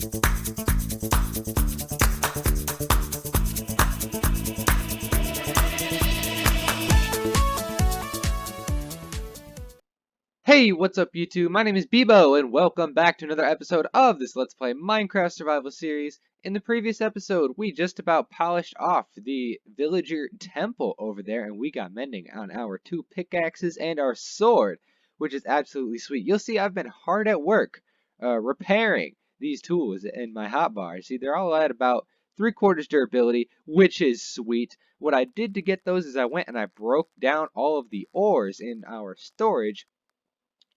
Hey, what's up YouTube? My name is Bebo and welcome back to another episode of this Let's Play Minecraft Survival Series. In the previous episode, we just about polished off the villager temple over there and we got mending on our 2 pickaxes and our sword, which is absolutely sweet. You'll see I've been hard at work repairing these tools in my hotbar. See, they're all at about 3/4 durability, which is sweet. What I did to get those is I went and I broke down all of the ores in our storage,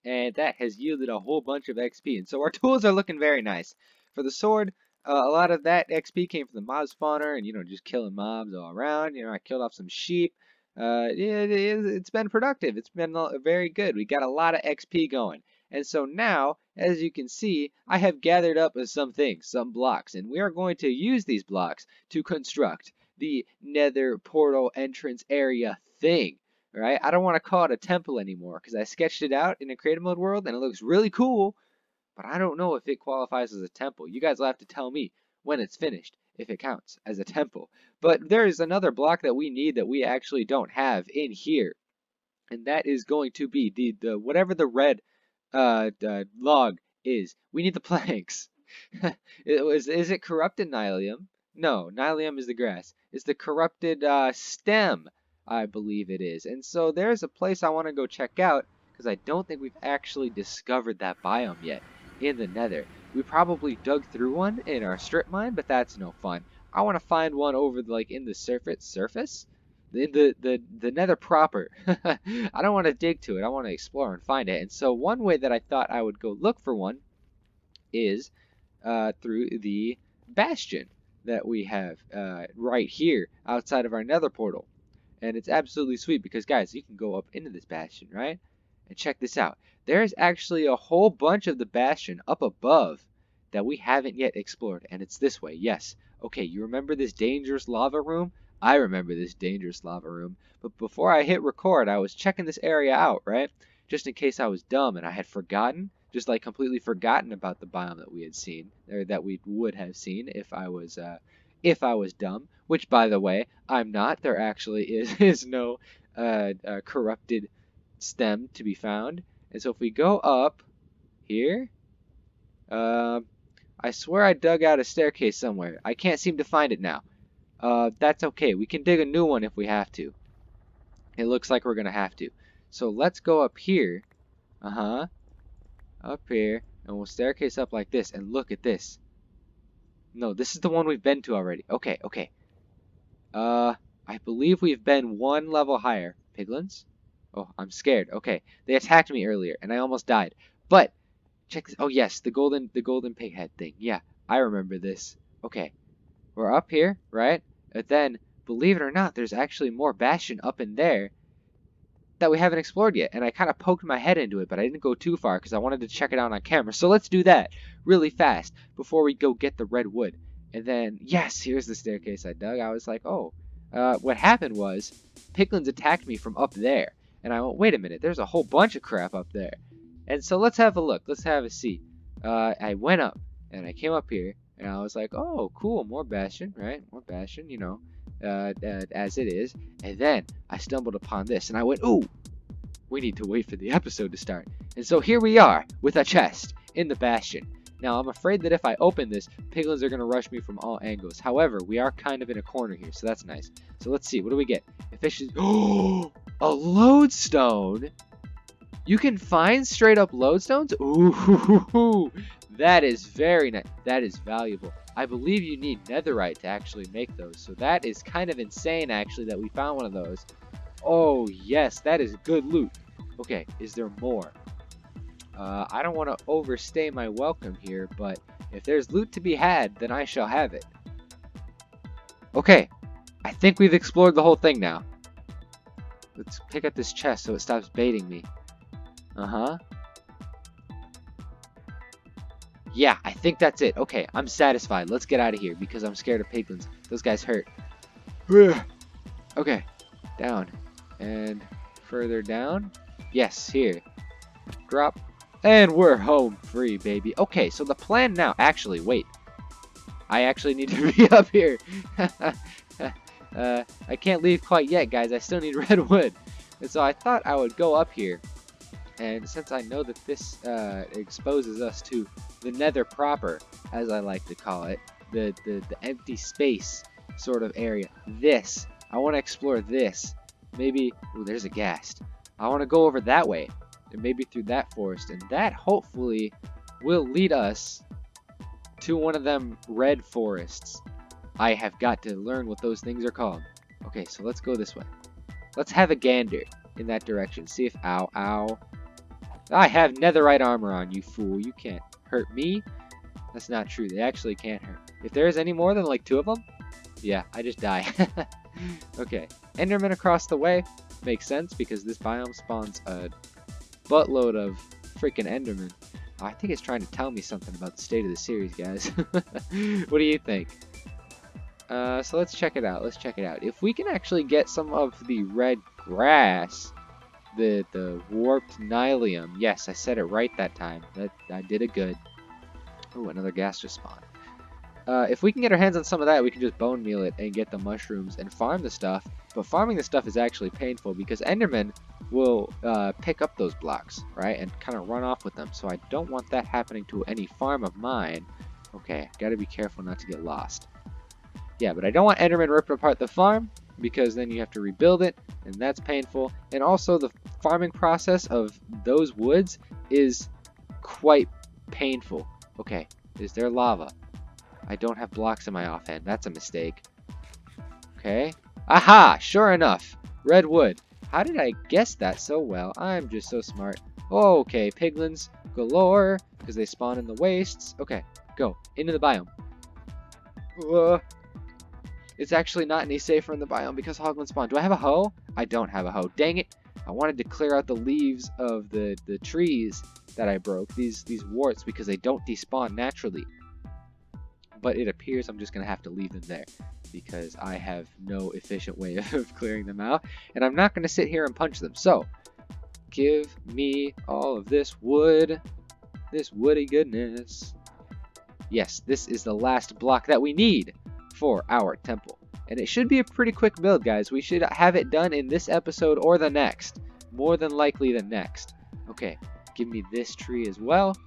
and that has yielded a whole bunch of XP. And so our tools are looking very nice. For the sword, a lot of that XP came from the mob spawner and, just killing mobs all around. I killed off some sheep. Yeah, it's been productive. It's been very good. We got a lot of XP going. And so now, as you can see, I have gathered up some things, some blocks, and we are going to use these blocks to construct the Nether portal entrance area thing. Right? I don't want to call it a temple anymore because I sketched it out in a creative mode world and it looks really cool, but I don't know if it qualifies as a temple. You guys will have to tell me when it's finished if it counts as a temple. But there's another block that we need that we actually don't have in here, and that is going to be the whatever the red log is. We need the planks. Is it corrupted nylium? No, nylium is the grass. It's the corrupted stem, I believe it is. And so there's a place I want to go check out because I don't think we've actually discovered that biome yet in the Nether. We probably dug through one in our strip mine, but that's no fun. I want to find one over like in the surface? The Nether proper. I don't want to dig to it. I want to explore and find it. And so one way that I thought I would go look for one is through the bastion that we have right here outside of our Nether portal. And it's absolutely sweet because, guys, you can go up into this bastion, right? And check this out. There's actually a whole bunch of the bastion up above that we haven't yet explored. And it's this way, yes. Okay, you remember this dangerous lava room? I remember this dangerous lava room. But before I hit record, I was checking this area out, right? Just in case I was dumb and I had forgotten, just like completely forgotten about the biome that we had seen, or that we would have seen if I was dumb, which by the way, I'm not. There actually is no corrupted stem to be found. And so if we go up here, I swear I dug out a staircase somewhere. I can't seem to find it now. That's okay. We can dig a new one if we have to. It looks like we're gonna have to. So let's go up here. Up here, and we'll staircase up like this, and look at this. No, this is the one we've been to already. Okay. I believe we've been one level higher. Piglins? Oh, I'm scared. Okay, they attacked me earlier, and I almost died. But check this. Oh yes, the golden pig head thing. Yeah, I remember this. Okay, we're up here, right? But then, believe it or not, there's actually more bastion up in there that we haven't explored yet, and I kind of poked my head into it, but I didn't go too far because I wanted to check it out on camera. So let's do that really fast before we go get the red wood. And then, yes, here's the staircase I dug. I was like, oh, what happened was piglins attacked me from up there, and I went, wait a minute, there's a whole bunch of crap up there. And so let's have a look. Let's have a see. I went up, and I came up here, and I was like, oh, cool, more bastion, right? More bastion, as it is. And then I stumbled upon this, and I went, ooh, we need to wait for the episode to start. And so here we are with a chest in the bastion. Now, I'm afraid that if I open this, piglins are going to rush me from all angles. However, we are kind of in a corner here, so that's nice. So let's see. What do we get? Efficiency. Oh, a lodestone. You can find straight up lodestones? Ooh, that is very nice. That is valuable. I believe you need netherite to actually make those. So that is kind of insane, actually, that we found one of those. Oh, yes, that is good loot. Okay, is there more? I don't want to overstay my welcome here, but if there's loot to be had, then I shall have it. Okay, I think we've explored the whole thing now. Let's pick up this chest so it stops baiting me. Yeah, I think that's it. Okay, I'm satisfied. Let's get out of here because I'm scared of piglins. Those guys hurt. Okay, down. And further down. Yes, here. Drop. And we're home free, baby. Okay, so the plan now, actually, wait. I actually need to be up here. I can't leave quite yet, guys. I still need redwood. And so I thought I would go up here. And since I know that this exposes us to the nether proper, as I like to call it, the empty space sort of area. I want to explore this. Maybe, ooh, there's a ghast. I want to go over that way. And maybe through that forest. And that hopefully will lead us to one of them red forests. I have got to learn what those things are called. Okay, so let's go this way. Let's have a gander in that direction. See if, ow. I have netherite armor on, you fool. You can't hurt me. That's not true. They actually can't hurt. If there's any more than like 2 of them, yeah, I just die. Okay, Enderman across the way. Makes sense because this biome spawns a buttload of freaking Enderman. I think it's trying to tell me something about the state of the series, guys. What do you think? So let's check it out. If we can actually get some of the red grass, the warped nylium. Yes, I said it right that time. I did it good. Oh, another ghast just spawned. If we can get our hands on some of that, we can just bone meal it and get the mushrooms and farm the stuff. But farming the stuff is actually painful because Enderman will pick up those blocks, right? And kind of run off with them. So I don't want that happening to any farm of mine. Okay, gotta be careful not to get lost. Yeah, but I don't want Enderman ripping apart the farm because then you have to rebuild it, and that's painful. And also the farming process of those woods is quite painful. Okay, is there lava? I don't have blocks in my offhand. That's a mistake. Okay. Aha! Sure enough. Red wood. How did I guess that so well? I'm just so smart. Oh, okay. Piglins galore because they spawn in the wastes. Okay. Go. Into the biome. It's actually not any safer in the biome because hoglins spawn. Do I have a hoe? I don't have a hoe. Dang it. I wanted to clear out the leaves of the trees that I broke. These warts because they don't despawn naturally. But it appears I'm just going to have to leave them there because I have no efficient way of clearing them out. And I'm not going to sit here and punch them. So, give me all of this wood. This woody goodness. Yes, this is the last block that we need for our temple. And it should be a pretty quick build, guys. We should have it done in this episode or the next. More than likely the next. Okay, give me this tree as well.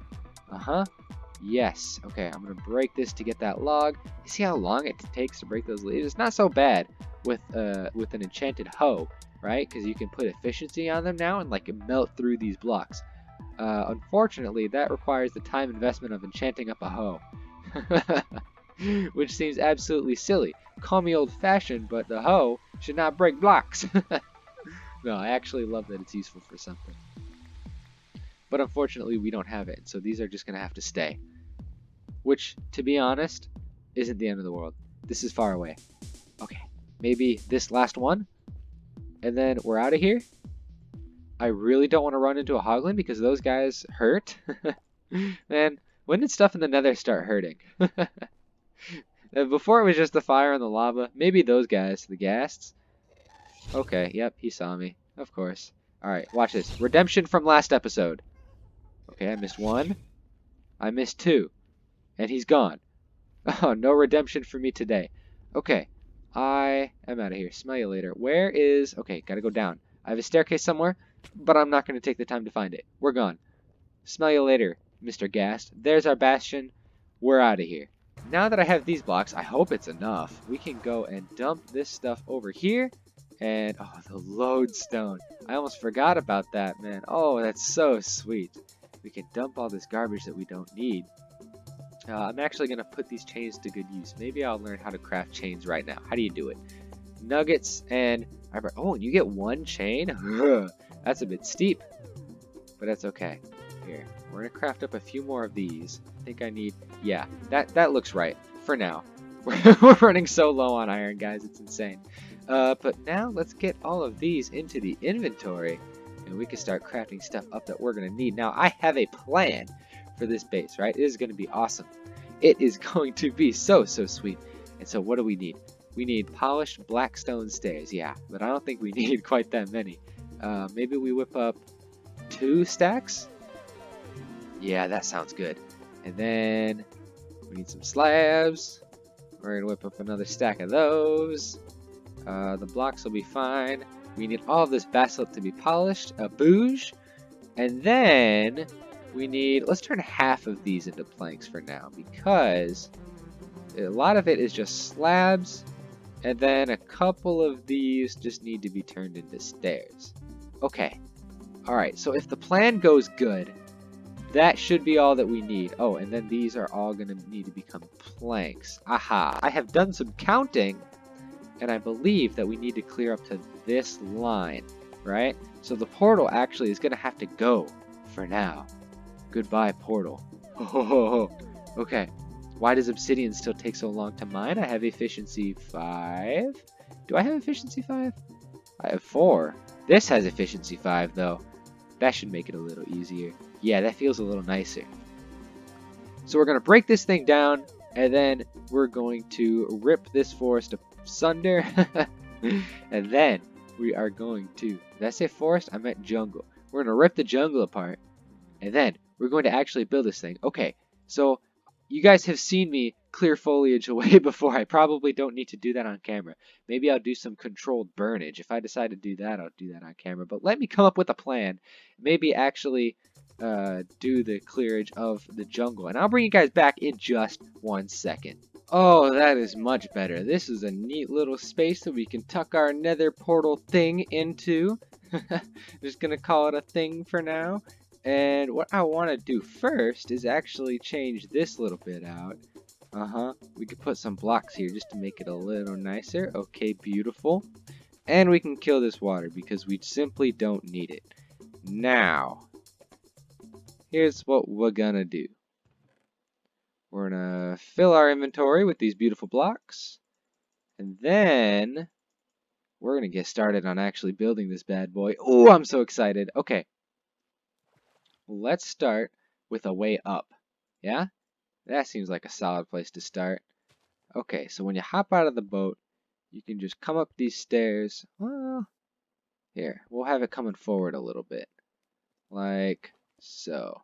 Yes. Okay, I'm going to break this to get that log. You see how long it takes to break those leaves? It's not so bad with an enchanted hoe, right? Because you can put efficiency on them now and like melt through these blocks. Unfortunately, that requires the time investment of enchanting up a hoe. Which seems absolutely silly. Call me old-fashioned, but the hoe should not break blocks. No, I actually love that it's useful for something. But unfortunately, we don't have it, so these are just going to have to stay. Which, to be honest, isn't the end of the world. This is far away. Okay, maybe this last one, and then we're out of here. I really don't want to run into a hoglin because those guys hurt. Man, when did stuff in the nether start hurting? Before it was just the fire and the lava. Maybe those guys, the ghasts. Okay, yep, he saw me. Of course. Alright, watch this. Redemption from last episode. Okay, I missed 1. I missed 2. And he's gone. Oh, no redemption for me today. Okay, I am out of here. Smell you later. Where is... Okay, gotta go down. I have a staircase somewhere, but I'm not going to take the time to find it. We're gone. Smell you later, Mr. Ghast. There's our bastion. We're out of here. Now that I have these blocks, I hope it's enough. We can go and dump this stuff over here. And, oh, the lodestone. I almost forgot about that, man. Oh, that's so sweet. We can dump all this garbage that we don't need. I'm actually going to put these chains to good use. Maybe I'll learn how to craft chains right now. How do you do it? Nuggets and... Oh, and you get 1 chain? That's a bit steep. But that's okay. Here, we're going to craft up a few more of these. I think I need... Yeah, that looks right. For now. We're running so low on iron, guys. It's insane. But now let's get all of these into the inventory. And we can start crafting stuff up that we're going to need. Now, I have a plan for this base, right? It is going to be awesome. It is going to be so sweet. And so what do we need? We need polished black stone stairs. Yeah, but I don't think we need quite that many. Maybe we whip up 2 stacks? Yeah, that sounds good. And then we need some slabs. We're gonna whip up another stack of those. The blocks will be fine. We need all of this basalt to be polished, a bouge. And then we need, let's turn half of these into planks for now, because a lot of it is just slabs, and then a couple of these just need to be turned into stairs. Okay, alright, so if the plan goes good, that should be all that we need. Oh, and then these are all going to need to become planks. Aha, I have done some counting, and I believe that we need to clear up to this line, right? So the portal actually is going to have to go for now. Goodbye, portal. Okay, why does obsidian still take so long to mine? I have efficiency 5. Do I have efficiency 5? I have 4. This has efficiency 5, though. That should make it a little easier. Yeah, that feels a little nicer. So we're going to break this thing down, and then we're going to rip this forest asunder. And then we are going to, did I say forest? I meant jungle. We're going to rip the jungle apart, and then we're going to actually build this thing. Okay, so you guys have seen me clear foliage away before. I probably don't need to do that on camera. Maybe I'll do some controlled burnage. If I decide to do that, I'll do that on camera. But let me come up with a plan. Maybe actually do the clearage of the jungle. And I'll bring you guys back in just 1 second. Oh, that is much better. This is a neat little space that we can tuck our nether portal thing into. Just gonna call it a thing for now. And what I want to do first is actually change this little bit out. We could put some blocks here just to make it a little nicer. Okay, beautiful. And we can kill this water because we simply don't need it. Now, here's what we're gonna do. We're gonna fill our inventory with these beautiful blocks. And then we're gonna get started on actually building this bad boy. Oh, I'm so excited. Okay. Let's start with a way up. Yeah? That seems like a solid place to start. Okay, so when you hop out of the boat, you can just come up these stairs. Well, here, we'll have it coming forward a little bit. Like so.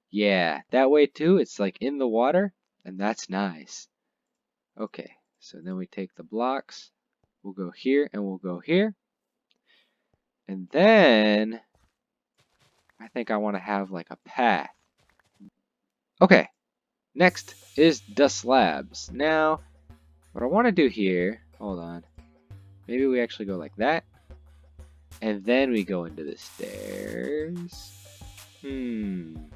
Yeah, that way too, it's like in the water, and that's nice. Okay, so then we take the blocks. We'll go here, and we'll go here. And then I think I want to have like a path. Okay, next is the slabs. Now, what I want to do here, hold on. Maybe we actually go like that. And then we go into the stairs. I'm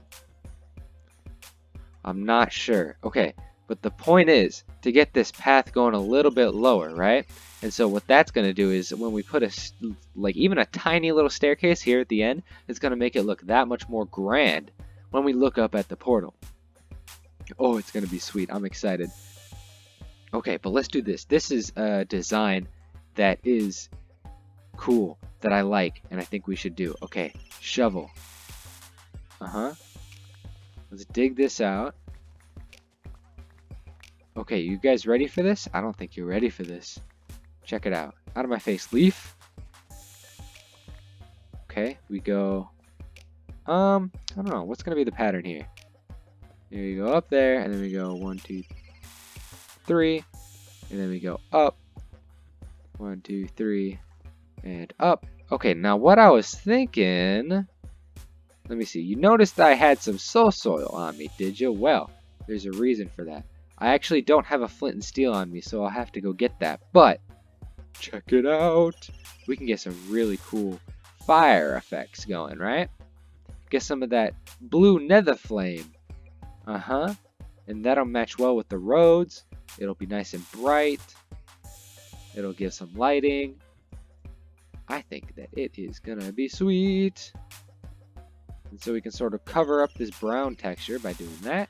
not sure. Okay, but the point is to get this path going a little bit lower, right? And so what that's going to do is when we put like even a tiny little staircase here at the end, it's going to make it look that much more grand when we look up at the portal. Oh, it's going to be sweet. I'm excited. Okay, but let's do this. This is a design that is cool, that I like, and I think we should do. Okay, shovel. Let's dig this out. Okay, you guys ready for this? I don't think you're ready for this. Check it out. Out of my face, leaf. Okay, we go. I don't know. What's gonna be the pattern here? Here you go up there, and then we go 1, 2, 3, and then we go up. 1, 2, 3, and up. Okay, now what I was thinking. Let me see. You noticed I had some soul soil on me, did you? Well, there's a reason for that. I actually don't have a flint and steel on me, so I'll have to go get that. But check it out. We can get some really cool fire effects going, right? Get some of that blue nether flame. And that'll match well with the roads. It'll be nice and bright. It'll give some lighting. I think that it is gonna be sweet. And so we can sort of cover up this brown texture by doing that.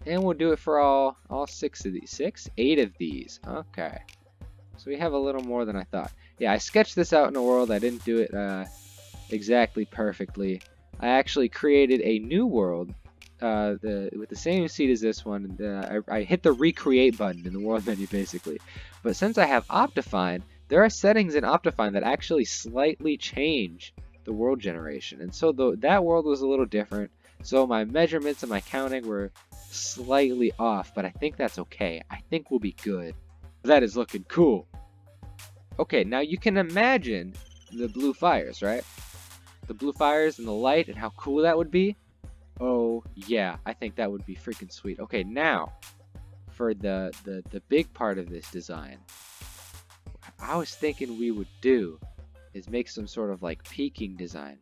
And we'll do it for all 6 of these. 8 of these. Okay. So we have a little more than I thought. Yeah, I sketched this out in the world. I didn't do it exactly perfectly. I actually created a new world with the same seed as this one. I hit the recreate button in the world menu basically. But since I have Optifine, there are settings in Optifine that actually slightly change the world generation. And so that world was a little different. So my measurements and my counting were slightly off, but I think that's okay. I think we'll be good. That is looking cool. Okay, now you can imagine the blue fires, right? The blue fires and the light and how cool that would be. Oh yeah, I think that would be freaking sweet. Okay, now for the big part of this design, I was thinking we would do is make some sort of like peaking design,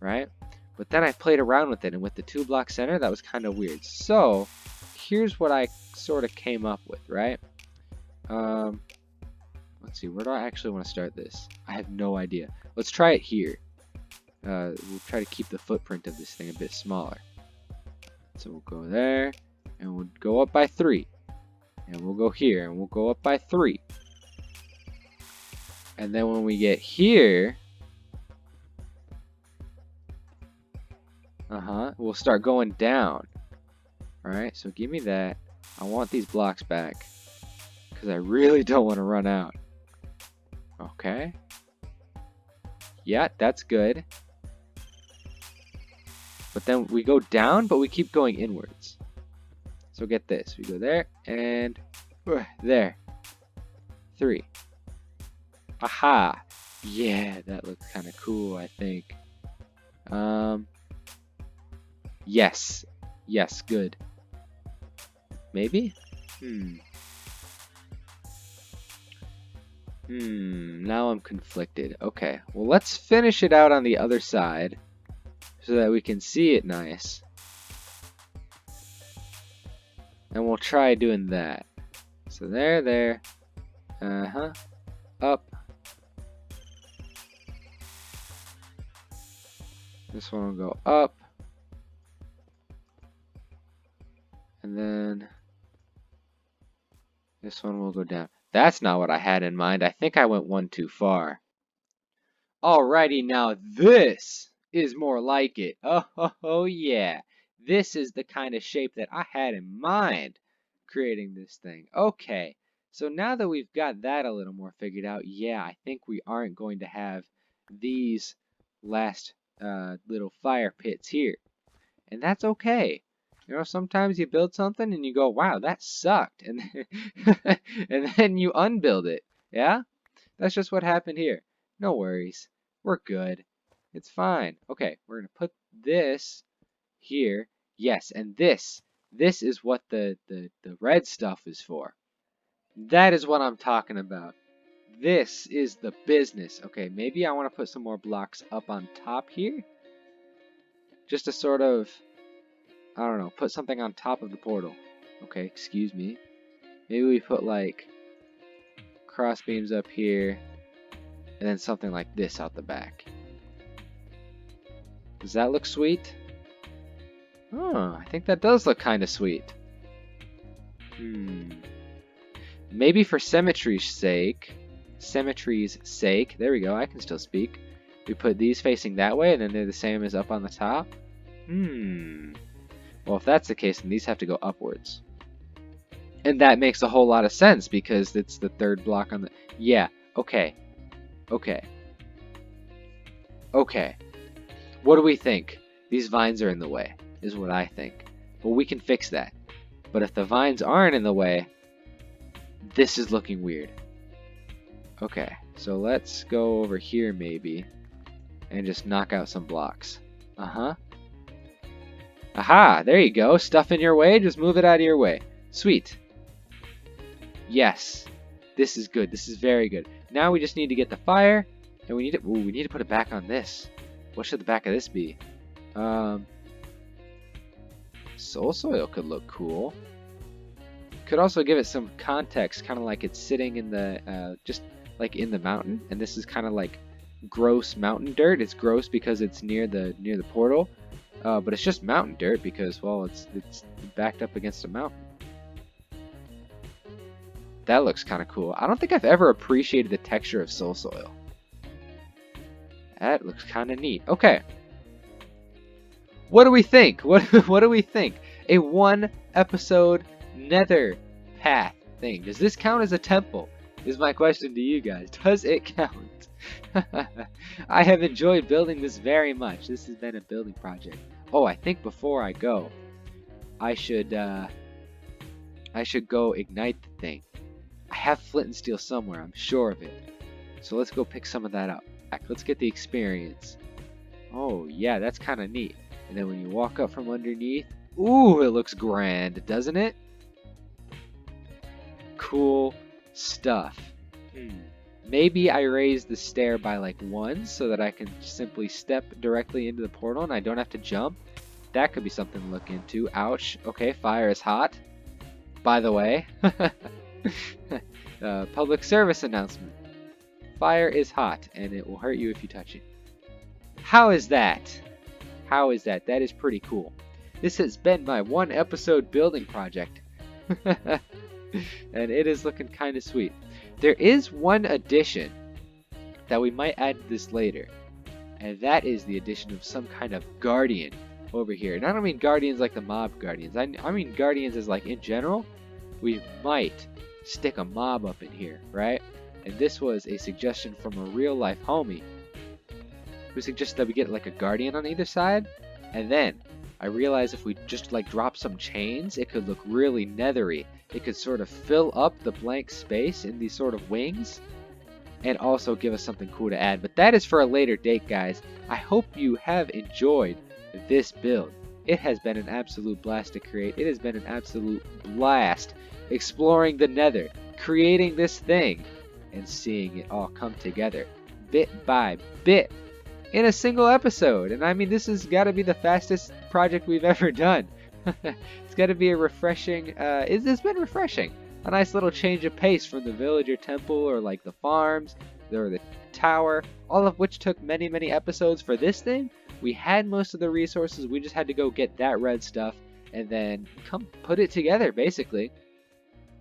right? But then I played around with it, and with the 2-block center, that was kind of weird. So here's what I sort of came up with, right? Let's see, where do I actually want to start this? I have no idea. Let's try it here. We'll try to keep the footprint of this thing a bit smaller. So we'll go there, and we'll go up by 3. And we'll go here, and we'll go up by 3. And then when we get here, we'll start going down. Alright, so give me that. I want these blocks back, because I really don't want to run out. Okay. Yeah, that's good. But then we go down, but we keep going inwards. So get this. We go there, and there. 3. Aha! Yeah, that looks kind of cool, I think. Yes. Yes, good. Maybe? Now I'm conflicted. Okay, well, let's finish it out on the other side so that we can see it nice. And we'll try doing that. So there. Up. This one will go up. And then this one will go down. That's not what I had in mind. I think I went one too far. Alrighty, now this is more like it. Oh yeah. This is the kind of shape that I had in mind creating this thing. Okay. So now that we've got that a little more figured out, yeah, I think we aren't going to have these last little fire pits here. And that's okay. You know, sometimes you build something and you go, wow, that sucked. And and then you unbuild it. Yeah? That's just what happened here. No worries. We're good. It's fine. Okay, we're going to put this here. Yes, and this is what the red stuff is for. That is what I'm talking about. This is the business. Okay, maybe I want to put some more blocks up on top here. Just to sort of, I don't know, put something on top of the portal. Okay, excuse me. Maybe we put like cross beams up here and then something like this out the back. Does that look sweet? Oh, I think that does look kind of sweet. Maybe for symmetry's sake, there we go, I can still speak. We put these facing that way and then they're the same as up on the top. Well, if that's the case, then these have to go upwards. And that makes a whole lot of sense because it's the third block on the... Yeah, okay. Okay. What do we think? These vines are in the way, is what I think. Well, we can fix that. But if the vines aren't in the way, this is looking weird. Okay, so let's go over here maybe and just knock out some blocks. Aha, there you go. Stuff in your way, just move it out of your way. Sweet. Yes. This is good. This is very good. Now we just need to get the fire, and we need to put it back on this. What should the back of this be? Soul soil could look cool. Could also give it some context, kind of like it's sitting in the just like in the mountain, and this is kind of like gross mountain dirt. It's gross because it's near the portal, but it's just mountain dirt because, well, it's backed up against a mountain. That looks kind of cool. I don't think I've ever appreciated the texture of soul soil. That looks kind of neat. Okay. What do we think? What do we think? A 1-episode Nether path thing. Does this count as a temple? Is my question to you guys. Does it count? I have enjoyed building this very much. This has been a building project. Oh, I think before I go, I should uh, I should go ignite the thing. I have flint and steel somewhere, I'm sure of it. So let's go pick some of that up. Let's get the experience. Oh yeah, that's kind of neat. And then when you walk up from underneath, ooh, it looks grand, doesn't it? Cool stuff. Hmm. Maybe I raise the stair by like one so that I can simply step directly into the portal and I don't have to jump. That could be something to look into. Ouch. Okay, fire is hot. By the way, public service announcement. Fire is hot and it will hurt you if you touch it. How is that? How is that? That is pretty cool. This has been my one episode building project. And it is looking kind of sweet. There is one addition that we might add to this later, and that is the addition of some kind of guardian over here. And I don't mean guardians like the mob guardians. I mean guardians as like in general. We might stick a mob up in here, right? And this was a suggestion from a real life homie who suggested that we get like a guardian on either side. And then I realized if we just like drop some chains, it could look really nethery. It could sort of fill up the blank space in these sort of wings and also give us something cool to add. But that is for a later date, guys. I hope you have enjoyed this build. It has been an absolute blast to create. It has been an absolute blast exploring the Nether, creating this thing, and seeing it all come together bit by bit in a single episode. And I mean, this has got to be the fastest project we've ever done. It's got to be a refreshing, it's been refreshing. A nice little change of pace from the villager temple or like the farms or the tower, all of which took many, many episodes. For this thing, we had most of the resources. We just had to go get that red stuff and then come put it together, basically.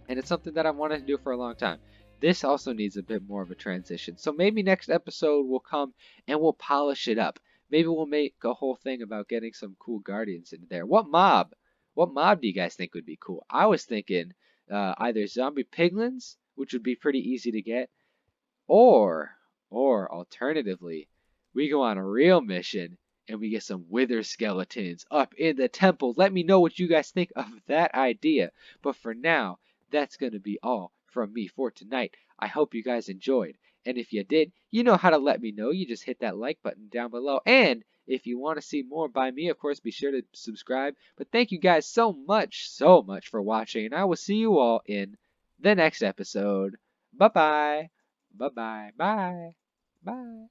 And it's something that I've wanted to do for a long time. This also needs a bit more of a transition. So maybe next episode we'll come and we'll polish it up. Maybe we'll make a whole thing about getting some cool guardians in there. What mob? What mob do you guys think would be cool? I was thinking either zombie piglins, which would be pretty easy to get, or, or alternatively, we go on a real mission and we get some wither skeletons up in the temple. Let me know what you guys think of that idea. But for now, that's going to be all from me for tonight. I hope you guys enjoyed. And if you did, you know how to let me know. You just hit that like button down below. And if you want to see more by me, of course, be sure to subscribe. But thank you guys so much for watching. And I will see you all in the next episode. Bye-bye. Bye-bye. Bye. Bye.